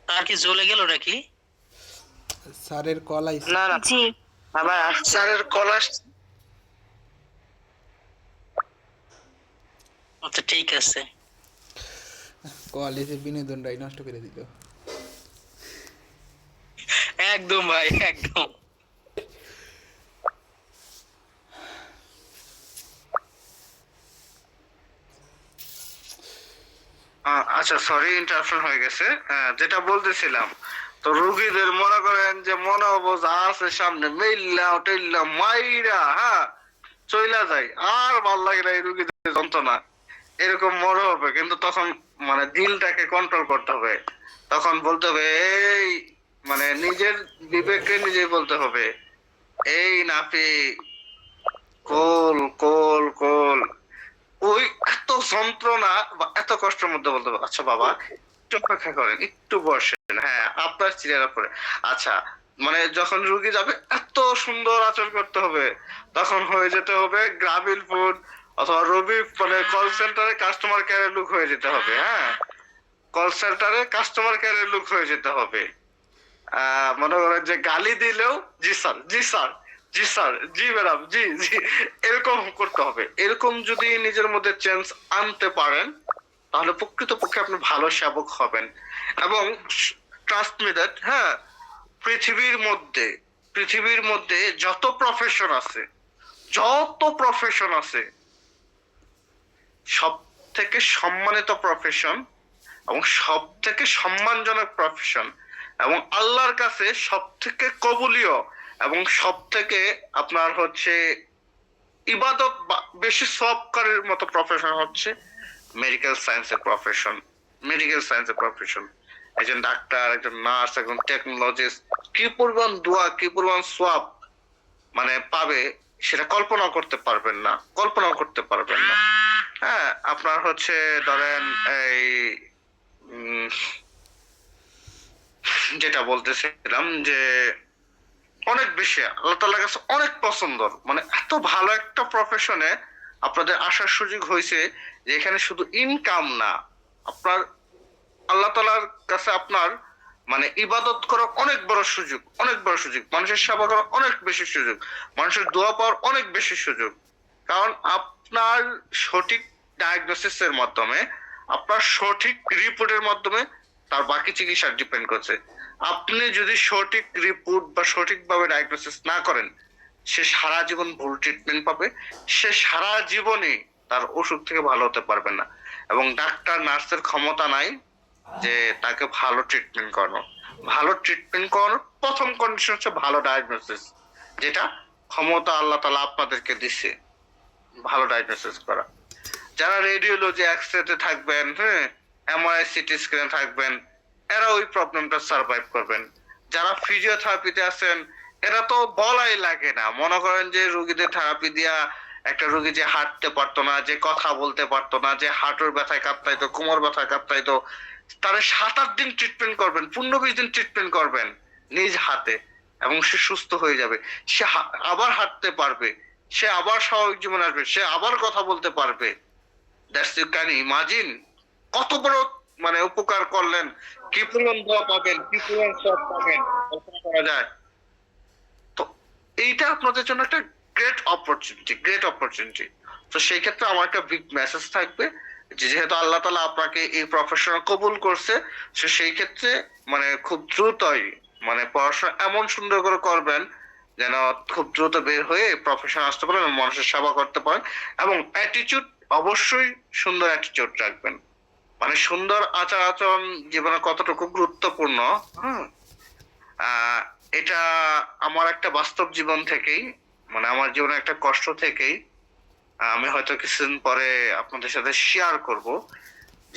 আর কি জ্বলে গেল নাকি? স্যারের কল আইছে। না না, জি আবার আসছে। স্যারের কল আসছে। আচ্ছা ঠিক আছে। কল এসে বিনোদনটাই নষ্ট করে দিল। একদম ভাই একদম। আচ্ছা সরি ইন্টারাপশন হয়ে গেছে। যেটা বলতেছিলাম, তো রুগীদের মনে করেন যে মনে হবো যা আছে সামনে মেইল্লা টেল্লা মাইরা, হ্যাঁ, চইলা যায়, আর ভাল লাগে না এই রুগীদের যন্ত্রণা, এরকম মনে হবে। কিন্তু তখন মানে দিলটাকে কন্ট্রোল করতে হবে, তখন বলতে হবে এই, মানে নিজের বিবেককে নিজেই বলতে হবে, এই নাপি কোল কোল কোল। ওই এত যন্ত্রণা বা এত কষ্টের মধ্যে বলতে হবে আচ্ছা বাবা একটু অপেক্ষা করেন, একটু বসেন, হ্যাঁ আপনার চেয়ারের উপরে। আচ্ছা, মানে যখন রুগী যাবে এত সুন্দর আচরণ করতে হবে, তখন হয়ে যেতে হবে গ্রামীণ ফোন অথবা রবি, মানে কল সেন্টারে কাস্টমার কেয়ারের লোক হয়ে যেতে হবে। হ্যাঁ, কল সেন্টারে কাস্টমার কেয়ারের লোক হয়ে যেতে হবে। মনে করেন যে গালি দিলেও জি স্যার, জি স্যার, জি স্যার, জি ম্যাডাম, জি জি, এরকম করতে হবে। এরকম যদি নিজের মধ্যে চেঞ্জ আনতে পারেন, তাহলে প্রকৃতপক্ষে আপনি ভালো সেবক হবেন। এবং ট্রাস্ট মি দ্যাট, হ্যাঁ, পৃথিবীর মধ্যে যত প্রফেশন আছে, যত প্রফেশন আছে, সব থেকে সম্মানিত প্রফেশন এবং সব থেকে সম্মানজনক প্রফেশন এবং আল্লাহর কাছে সব থেকে কবুলীয় এবং সব থেকে আপনার হচ্ছে ইবাদত বেশি সওয়াবকারীর মতো প্রফেশন হচ্ছে মেডিকেল সায়েন্সের প্রফেশন। মেডিকেল সায়েন্সের প্রফেশন, একজন ডাক্তার, একজন নার্স, একজন টেকনোলজিস্ট, কি পরিমাণ দোয়া, কি পরিমাণ সওয়াব মানে পাবে, সেটা কল্পনাও করতে পারবেন না, কল্পনাও করতে পারবেন না। হ্যাঁ, আপনার হচ্ছে ধরেন এই যেটা বলতেছিলাম যে অনেক বেশি আল্লাহ তাআলার কাছে অনেক পছন্দ, মানে এত ভালো একটা প্রফেশনে আপনাদের আসার সুযোগ হয়েছে যে এখানে শুধু ইনকাম না, আপনার আল্লাহ তাআলার কাছে আপনার মানে ইবাদত করার অনেক বড় সুযোগ, অনেক বড় সুযোগ, মানুষের সেবা করার অনেক বেশি সুযোগ, মানুষের দোয়া পাওয়ার অনেক বেশি সুযোগ। কারণ আপনার সঠিক ডায়াগনোসিসের মাধ্যমে, আপনার সঠিক রিপোর্টের মাধ্যমে তার বাকি চিকিৎসা ডিপেন্ড করছে। আপনি যদি সঠিক রিপোর্ট বা সঠিকভাবে ডায়াগনোসিস না করেন, সে সারা জীবন ভুল ট্রিটমেন্ট পাবে, সে সারা জীবনে তার অসুখ থেকে ভালো হতে পারবে না। এবং ডাক্তার নার্সের ক্ষমতা নাই যে তাকে ভালো ট্রিটমেন্ট করানো। ভালো ট্রিটমেন্ট করানোর প্রথম কন্ডিশন হচ্ছে ভালো ডায়াগনোসিস, যেটা ক্ষমতা আল্লাহ তাআলা আপনাদেরকে দিছে, ভালো ডায়াগনোসিস করা। যারা রেডিওলজি এক্সরেতে থাকবেন, হ্যাঁ, এমআরআই সিটি স্ক্যানে থাকবেন, এরা ওই প্রবলেমটা সার্ভাইভ করবেন। যারা ফিজিওথেরাপিতে আছেন, এরা তো বলাই লাগে না। মনে করেন যে রোগীদের থেরাপি দিয়া একটা রোগী যে হাঁটতে পারতো না, যে কথা বলতে পারতো না, যে হাঁটুর ব্যথায় কাঁপতাইতো, কোমর ব্যথায় কাঁপতাইতো, তারা 7-8 দিন ট্রিটমেন্ট করবেন, 15-20 দিন ট্রিটমেন্ট করবেন নিজ হাতে, এবং সে সুস্থ হয়ে যাবে। সে আবার হাঁটতে পারবে, সে আবার স্বাভাবিক জীবন আসবে, সে আবার কথা বলতে পারবে। দ্যাটস ইউ ক্যান ইমাজিন কত বড় মানে উপকার করলেন, কি পরিমাণ দোয়া পাবেন, কি পরিমাণ সওয়াব পাবেন, কল্পনা করা যায়? তো এইটা আপনাদের জন্য একটা গ্রেট অপরচুনিটি, গ্রেট অপরচুনিটি। তো সেই ক্ষেত্রে আমার একটা বিগ মেসেজ থাকবে যে যেহেতু আল্লাহ তাআলা আপনাকে এই প্রফেশনে কবুল করছে, সো সেই ক্ষেত্রে মানে খুব দ্রুতই মানে পড়াশোনা এমন সুন্দর করে করবেন যেন খুব দ্রুত বের হয়ে প্রফেশন আসতে পারেন এবং মানুষের সেবা করতে পারেন। এবং অ্যাটিটিউড অবশ্যই সুন্দর অ্যাটিটিউড রাখবেন। মানে সুন্দর আচার আচরণ জীবনে কতটুকু গুরুত্বপূর্ণ, হ্যাঁ, আহ, এটা আমার একটা বাস্তব জীবন থেকেই, মানে আমার জীবনে একটা কষ্ট থেকেই আমি হয়তো কিছুদিন পরে আপনাদের সাথে শেয়ার করব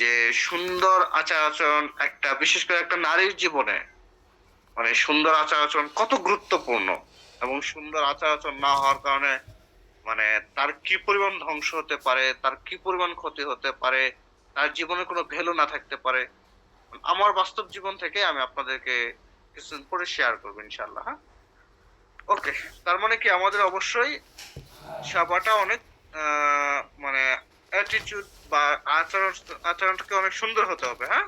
যে সুন্দর আচার আচরণ একটা, বিশেষ করে একটা নারীর জীবনে, মানে সুন্দর আচার আচরণ কত গুরুত্বপূর্ণ, এবং সুন্দর আচার আচরণ না হওয়ার কারণে মানে তার কি পরিমাণ ধ্বংস হতে পারে, তার কি পরিমাণ ক্ষতি হতে পারে, তার জীবনে কোনো ভ্যালু না থাকতে পারে। আমার বাস্তব জীবন থেকে আমি আপনাদেরকে কিছুদিন পরে শেয়ার করবো ইনশাল্লাহ, হ্যাঁ। ওকে, তার মানে কি আমাদের অবশ্যই সেবাটা অনেক মানে অ্যাটিটিউড বা আচরণটাকে অনেক সুন্দর হতে হবে, হ্যাঁ।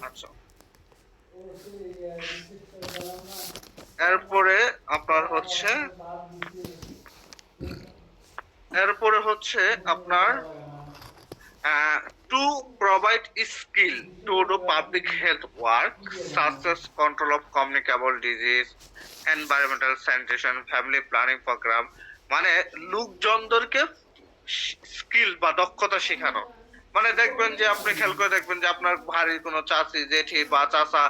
আচ্ছা, এরপরে আপনার হচ্ছে আপনার to provide skill to do public health work such as control of communicable disease, environmental sanitation, family planning program, মানে লোকজনদেরকে স্কিল বা দক্ষতা শেখানো। মানে দেখবেন যে আপনি খেয়াল করে দেখবেন যে আপনার বাড়ির কোনো চাচি জেঠি বা চাচা,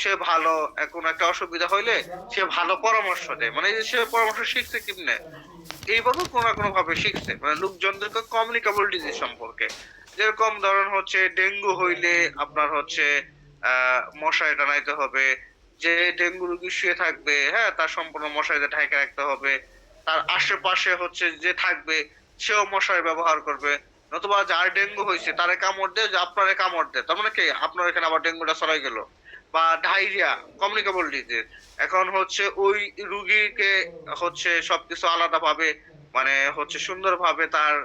সে ভালো কোনো একটা অসুবিধা হইলে সে ভালো পরামর্শ দেয়, মানে এই যে সে পরামর্শ শিখছে কেমনে, এইভাবে কোনো না কোনো ভাবে শিখছে, মানে লোকজনদেরকে কমিউনিকেবল ডিজিজ সম্পর্কে। যেরকম ধরুন হচ্ছে ডেঙ্গু হইলে আপনার হচ্ছে মশারি টানাইতে হবে, যে ডেঙ্গু রোগী শুয়ে থাকবে, হ্যাঁ, তার সম্পূর্ণ মশারিতে ঢেকে রাখতে হবে, তার আশেপাশে হচ্ছে যে থাকবে সেও মশারি ব্যবহার করবে, নতুবা যার ডেঙ্গু হয়েছে তারে কামড় দেয়, যে আপনারে কামড় দেয়, তার মানে কি আপনার এখানে আবার ডেঙ্গুটা ছড়াই গেল। বা ডায়রিয়া, কমিউনিকেবল ডিজিজ, এখন হচ্ছে ওই রুগীকে হচ্ছে সবকিছু আলাদা ভাবে, মানে হচ্ছে সুন্দরভাবে তার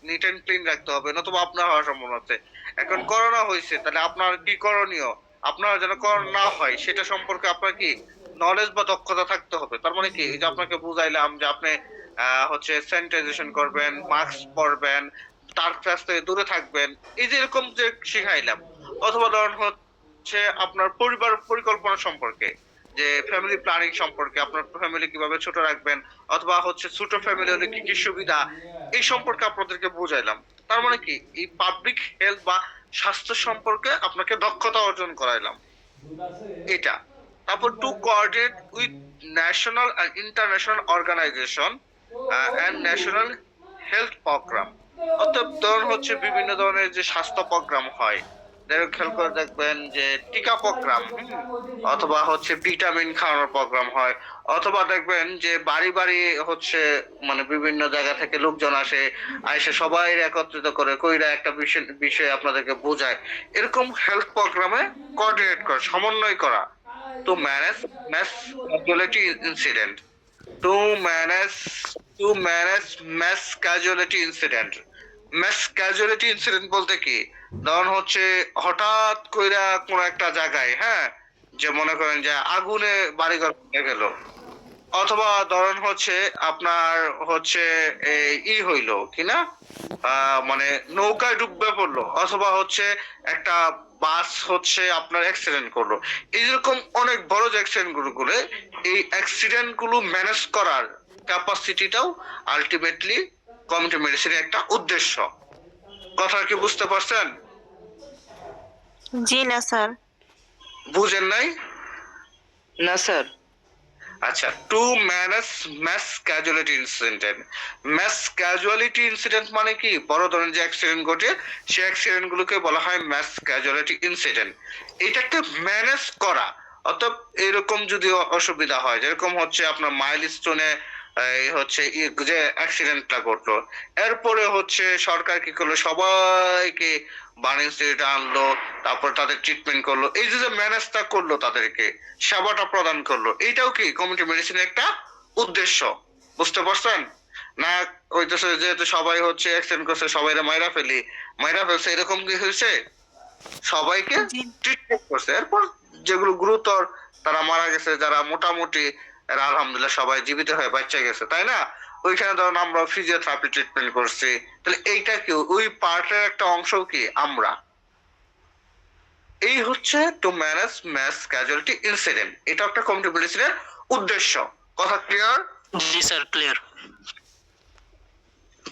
নিট এন্ড ক্লিন রাখতে হবে, নতুবা আপনার হওয়ার সম্ভাবনা আছে। এখন করোনা হয়েছে, তাহলে আপনার কি করণীয়, আপনার যেন করোনা না হয় সেটা সম্পর্কে আপনার কি নলেজ বা দক্ষতা থাকতে হবে। তার মানে কি, এই যে আপনাকে বুঝাইলাম যে আপনি হচ্ছে স্যানিটাইজেশন করবেন, মাস্ক পরবেন, তার কাছ থেকে দূরে থাকবেন, এই যে এরকম যে শিখাইলাম। অথবা ধরুন হচ্ছে আপনার পরিবার পরিকল্পনা সম্পর্কে, যে ফ্যামিলি প্ল্যানিং সম্পর্কে, আপনার ফ্যামিলি কিভাবে ছোট রাখবেন, অথবা হচ্ছে ছোট ফ্যামিলি হলে কি কি সুবিধা, এই সম্পর্কে আপনাদেরকে বুঝাইলাম। তার মানে কি, এই পাবলিক হেলথ বা স্বাস্থ্য সম্পর্কে আপনাকে দক্ষতা অর্জন করাইলাম, এটা। তারপর to coordinate with national and international organisation and national health programme. অর্থাৎ ধরুন হচ্ছে বিভিন্ন ধরনের যে স্বাস্থ্য প্রোগ্রাম হয়, খেয়াল করে দেখবেন যে টিকা প্রোগ্রাম, অথবা হচ্ছে ভিটামিন খাওয়ানোর প্রোগ্রাম হয়, অথবা দেখবেন যে বাড়ি বাড়ি হচ্ছে মানে বিভিন্ন জায়গা থেকে লোকজন আসে, আইসে সবাই একত্রিত করে কইরা একটা বিষয় আপনাদেরকে বোঝায়। এরকম হেলথ প্রোগ্রামে কোঅর্ডিনেট করা, সমন্বয় করা, to manage mass casualty incident, to manage to manage mass casualty incident. Mass casualty incident বলতে কি, ধরুন হচ্ছে হঠাৎ কইরা কোন একটা জায়গায়, হ্যাঁ, যে মনে করেন যে আগুনে বাড়িঘর পুড়ে গেল, অথবা ধরুন হচ্ছে আপনার হচ্ছে হইলো কিনা মানে নৌকায় ডুববে পড়লো, অথবা হচ্ছে একটা বাস হচ্ছে আপনার অ্যাক্সিডেন্ট করলো, এইরকম অনেক বড় যে অ্যাক্সিডেন্ট গুলো, এই অ্যাক্সিডেন্ট গুলো ম্যানেজ করার ক্যাপাসিটিটাও আলটিমেটলি কমিউনিটি মেডিসিনের একটা উদ্দেশ্য। কথা কি বুঝতে পারছেন? জি না স্যার। বুঝেন নাই? না স্যার। আচ্ছা, to manage mass casualty incident. Mass casualty incident মানে কি, বড় ধরনের যে অ্যাক্সিডেন্ট ঘটে সেই অ্যাক্সিডেন্ট গুলোকে বলা হয় ম্যাস ক্যাজুয়ালিটি ইনসিডেন্ট। এটাকে ম্যানেজ করা, অর্থাৎ এরকম যদি অসুবিধা হয়, যেরকম হচ্ছে আপনার মাইলস্টোনে হচ্ছে যে অ্যাক্সিডেন্টটা ঘটলো, এরপরে হচ্ছে সরকার কি করলো, সবাইকে বার্ন ইনস্টিটিউটে আনলো, তারপর তাদের ট্রিটমেন্ট করলো, এই যে ম্যানেজটা করলো, তাদেরকে সেবাটা প্রদান করলো, এইটাও কি কমিউনিটি মেডিসিনের একটা উদ্দেশ্য। বুঝতে পারছেন না? হইতেছে যেহেতু সবাই হচ্ছে অ্যাক্সিডেন্ট করছে, সবাইরা মাইরা ফেলছে, এরকম কি হয়েছে, সবাইকে ট্রিটমেন্ট করছে, এরপর যেগুলো গুরুতর তারা মারা গেছে, যারা মোটামুটি এরা আলহামদুলিল্লাহ সবাই জীবিত হয়ে বাচ্চা গেছে, তাই না? ওইখানে ধরুন আমরা ফিজিওথেরাপি ট্রিটমেন্ট করছি, তাহলে এইটা কি ওই পার্টের একটা অংশ কি আমরা। এই হচ্ছে to manage mass casualty incident, এটা একটা কমিউনিটি মেডিসিনের উদ্দেশ্য। কথা ক্লিয়ার? জি স্যার, ক্লিয়ার।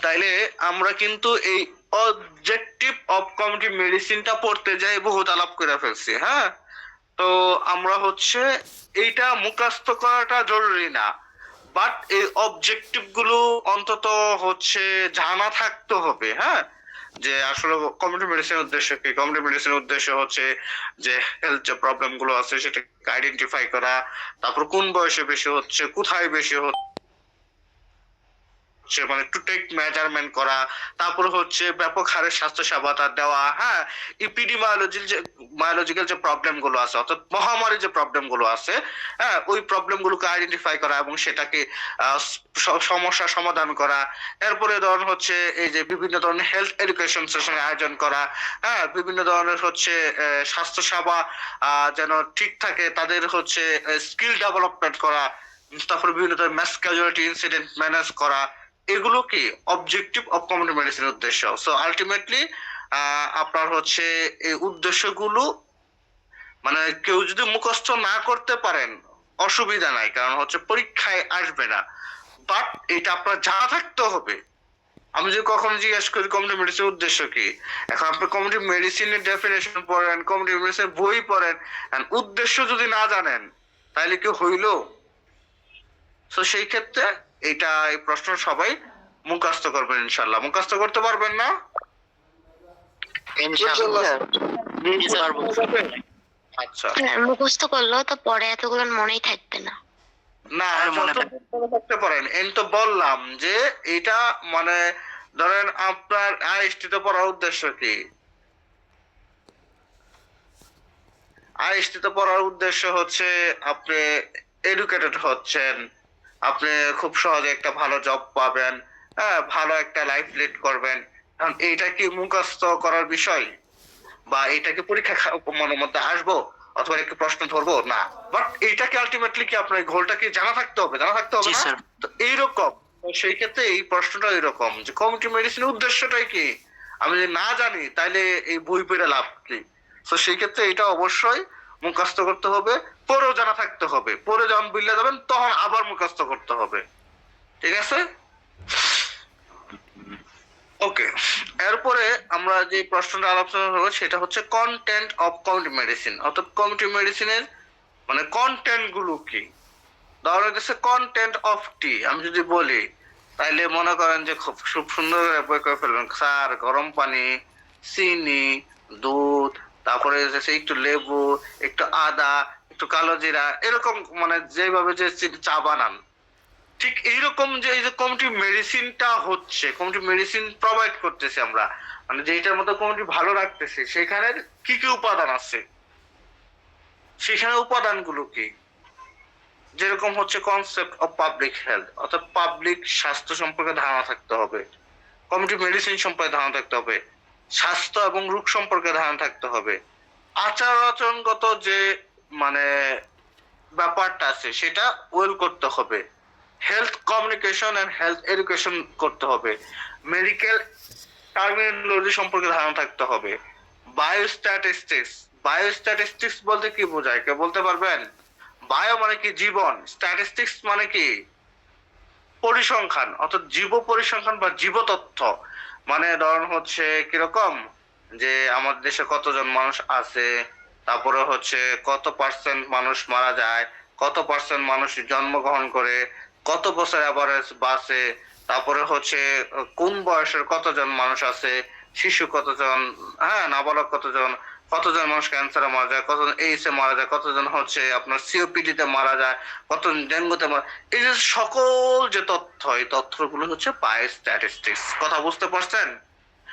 তাইলে আমরা কিন্তু এই অবজেক্টিভ অফ কমিউনিটি মেডিসিনটা পড়তে যাই বহুত আলাপ করে ফেলছি, হ্যাঁ। তো আমরা হচ্ছে এইটা মুখস্থ করাটা জরুরি না, বাট এই অবজেক্টিভ গুলো অন্তত হচ্ছে জানা থাকতে হবে, হ্যাঁ। যে আসলে কমিউনিটি মেডিসিনের উদ্দেশ্য কি, কমিউনিটি মেডিসিনের উদ্দেশ্য হচ্ছে যে হেলথ যে প্রবলেম গুলো আছে সেটাকে আইডেন্টিফাই করা, তারপর কোন বয়সে বেশি হচ্ছে, কোথায় বেশি হচ্ছে, মানে টু টেক মেজারমেন্ট করা, তারপর হচ্ছে ব্যাপক হারে স্বাস্থ্য সেবাটা দেওয়া, হ্যাঁ। বায়োলজিক্যাল যে প্রবলেম গুলো আছে, অর্থাৎ মহামারী যে প্রবলেম গুলো আছে, হ্যাঁ, ওই প্রবলেম গুলোকে আইডেন্টিফাই করা এবং সেটাকে সমস্যা সমাধান করা। এরপরে ধরুন হচ্ছে এই যে বিভিন্ন ধরনের হেলথ এডুকেশন সেশন আয়োজন করা, হ্যাঁ, বিভিন্ন ধরনের হচ্ছে স্বাস্থ্য সেবা যেন ঠিক থাকে, তাদের হচ্ছে স্কিল ডেভেলপমেন্ট করা, তারপরে বিভিন্ন ধরনের ম্যাস ক্যাজুয়ালিটি ইনসিডেন্ট ম্যানেজ করা। এগুলো কি অবজেক্টিভ অফ কমিউনিটি মেডিসিনের উদ্দেশ্য। সো আলটিমেটলি আপনার হচ্ছে এই উদ্দেশ্যগুলো মানে কেউ যদি মুখস্থ না করতে পারেন অসুবিধা নাই, কারণ হচ্ছে পরীক্ষায় আসবে না, বাট এটা আপনার জানা থাকতে হবে। আমি যদি কখনো জিজ্ঞেস করি কমিউনিটি মেডিসিনের উদ্দেশ্য কি, এখন আপনি কমিউনিটি মেডিসিনের ডেফিনেশন পড়েন, কমিউনিটি মেডিসিনের বই পড়েন, উদ্দেশ্য যদি না জানেন তাহলে কি হইলো? তো সেই ক্ষেত্রে এই প্রশ্ন সবাই মুখস্থ করবেন ইনশাল্লাহ। মুখস্থ করতে পারবেন না? ইনশাআল্লাহ আচ্ছা, মুখস্থ করলো তো পরে এতগুলো মনেই থাকবে না। না আর মনে যতটুকু থাকতে পারেন। আমি তো বললাম যে এটা মানে ধরেন আপনার আইএসটি তে পড়ার উদ্দেশ্য কি? আইএসটি তে পড়ার উদ্দেশ্য হচ্ছে আপনি এডুকেটেড হচ্ছেন, আপনি খুব সহজে একটা ভালো জব পাবেন, হ্যাঁ, ভালো একটা লাইফ লিড করবেন। এখন এইটা কি মুখস্থ করার বিষয়, বা এটাকে পরীক্ষা মনের মধ্যে আসবো অথবা একটু প্রশ্ন ধরবো না, বাট এইটাকে আলটিমেটলি কি আপনার গোলটা কি জানা থাকতে হবে, জানা থাকতে হবে জি না? স্যার। তো এইরকম, তো সেই ক্ষেত্রে এই প্রশ্নটা এইরকম যে কমিউনিটি মেডিসিনের উদ্দেশ্যটাই কি আমি যদি না জানি তাহলে এই বই পড়ে লাভ কি? তো সেই ক্ষেত্রে এটা অবশ্যই মুখস্থ করতে হবে, পরেও জানা থাকতে হবে, পরে যখন বিল্লা যাবেন তখন আবার মুখস্থ করতে হবে, ঠিক আছে? ওকে, এরপরে আমরা যে প্রশ্নটা আলোচনা করবো সেটা হচ্ছে কন্টেন্ট অফ কমিউনিটি মেডিসিন, অর্থাৎ কমিউনিটি মেডিসিনের মানে কন্টেন্ট গুলো কি। ধরো হচ্ছে কন্টেন্ট অফ টি আমি যদি বলি তাইলে মনে করেন যে খুব খুব সুন্দর বই করে ফেলবেন, স্যার গরম পানি, চিনি, দুধ, তারপরে হচ্ছে একটু লেবু, একটু আদা, একটু কালো জিরা, এরকম মানে যেভাবে যে চা বানান, ঠিক এইরকম যে এই যে কমিউনিটি মেডিসিনটা হচ্ছে, কমিউনিটি মেডিসিন প্রোভাইড করতেছি আমরা, মানে যেটার মধ্যে কমিউনিটি ভালো রাখতেছে সেখানে কি কি উপাদান আছে, সেখানে উপাদানগুলো কি। যেরকম হচ্ছে কনসেপ্ট অফ পাবলিক হেলথ, অর্থাৎ পাবলিক স্বাস্থ্য সম্পর্কে ধারণা থাকতে হবে, কমিউনিটি মেডিসিন সম্পর্কে ধারণা থাকতে হবে, স্বাস্থ্য এবং রোগ সম্পর্কে ধারণা থাকতে হবে, আচার আচরণগত যে মানে ব্যাপারটা আছে সেটা ওয়েল করতে হবে, health communication and health education করতে হবে, মেডিকেল টার্মিনোলজি সম্পর্কে ধারণা থাকতে হবে, বায়োস্ট্যাটিস্টিক্স। বায়োস্ট্যাটিস্টিক্স বলতে কি বোঝায়, কে বলতে পারবেন? বায়ো মানে কি জীবন, স্ট্যাটিস্টিক্স মানে কি পরিসংখ্যান, অর্থাৎ জীব পরিসংখ্যান বা জীব তথ্য। মানে ধরুন হচ্ছে কিরকম যে আমাদের দেশে কতজন মানুষ আছে, তারপরে হচ্ছে কত পার্সেন্ট মানুষ মারা যায়, কত পার্সেন্ট মানুষ জন্মগ্রহণ করে, কত বছর অ্যাভারেজ বাঁচে, তারপরে হচ্ছে কোন বয়সের কতজন মানুষ আছে, শিশু কতজন, হ্যাঁ, নাবালক কতজন, কতজন মানুষ ক্যান্সারে মারা যায়, কতজন এইডস এ মারা যায়, কতজন হচ্ছে আপনার সিওপিডি তে মারা যায়, কতজন ডেঙ্গুতে মারা, এই যে সকল যে তথ্য, এই তথ্যগুলো হচ্ছে বায়োস্ট্যাটিস্টিক্স। কথা বুঝতে পারছেন?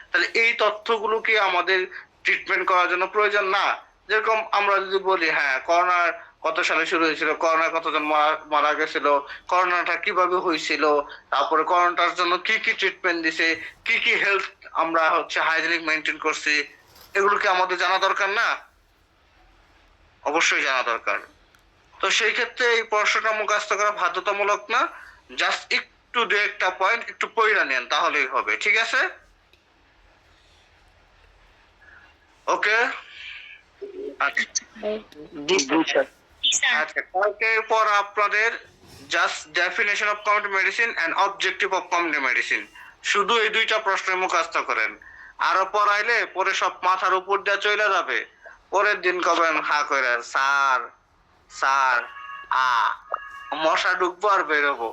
তাহলে এই তথ্যগুলো কি আমাদের ট্রিটমেন্ট করার জন্য প্রয়োজন না? যেরকম আমরা যদি বলি হ্যাঁ করোনার কত সালে শুরু হয়েছিল, করোনা কতজন মারা গেছিল, করোনাটা কিভাবে হয়েছিল, তারপরে করোনাটার জন্য কি কি ট্রিটমেন্ট দিছে, কি কি হেলথ আমরা হচ্ছে হাইজিনিক মেনটেন করছি, এগুলো কি আমাদের জানা দরকার না? অবশ্যই জানা দরকার। তো সেই ক্ষেত্রে এই প্রশ্নটা মুখস্থ করা বাধ্যতামূলক না, জাস্ট একটু দু একটা পয়েন্ট একটু পড়ে নেন তাহলেই হবে, ঠিক আছে? ওকে, আচ্ছা জি স্যার। আচ্ছা, কালকের পর আপনাদের just definition of community medicine and objective of community medicine, শুধু এই দুইটা প্রশ্নের মুখস্থ করেন। আরো পড়াইলে পরে সব মাথার উপর দিয়ে চলে যাবে। পরের দিন কবেন হা করে স্যার স্যার মশা ঢুকবো আর বেরোবো,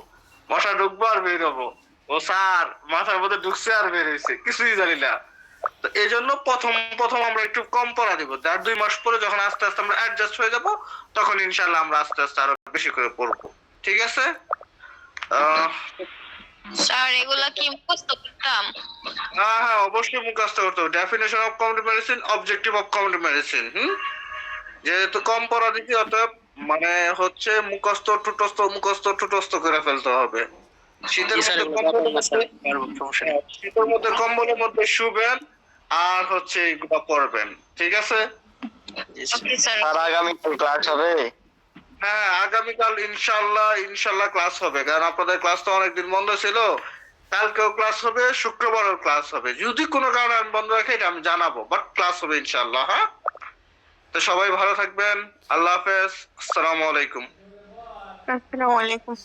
মশা ঢুকবো আর বেরোবো, ও স্যার মাথার মধ্যে ঢুকছে আর বেরোইছে, কিছুই জানি না। তো এই জন্য প্রথম প্রথম আমরা একটু কম পড়া দিব, যার 2 মাস পরে যখন আস্তে আস্তে আমরা অ্যাডজাস্ট হয়ে যাব তখন ইনশাল্লাহ আমরা আস্তে আস্তে আরো বেশি করে পড়বো। ঠিক আছে? স্যার এগুলা কি মুখস্থ করতাম? হ্যাঁ হ্যাঁ, অবশ্যই মুখস্থ করতে হবে। Definition of complete medicine, objective of complete medicine. যেহেতু কম পড়া দিচ্ছি অতএব মানে হচ্ছে মুখস্থ করে ফেলতে হবে। শীতের মধ্যে কম্বলের মধ্যে শুবেন আর হচ্ছে এগুলো পড়বেন। ঠিক আছে? Okay sir. আর আগামীকাল ক্লাস হবে? হ্যাঁ, আগামীকাল ইনশাল্লাহ ক্লাস হবে, কারণ আপনাদের ক্লাস তো অনেকদিন বন্ধ ছিল। কালকেও ক্লাস হবে, শুক্রবারও ক্লাস হবে। যদি কোনো কারণে আমি বন্ধ রাখি এটা আমি জানাবো, বাট ক্লাস হবে ইনশাল্লাহ। হ্যাঁ, তো সবাই ভালো থাকবেন। আল্লাহ হাফেজ। আসসালামু আলাইকুম। আসসালামু আলাইকুম।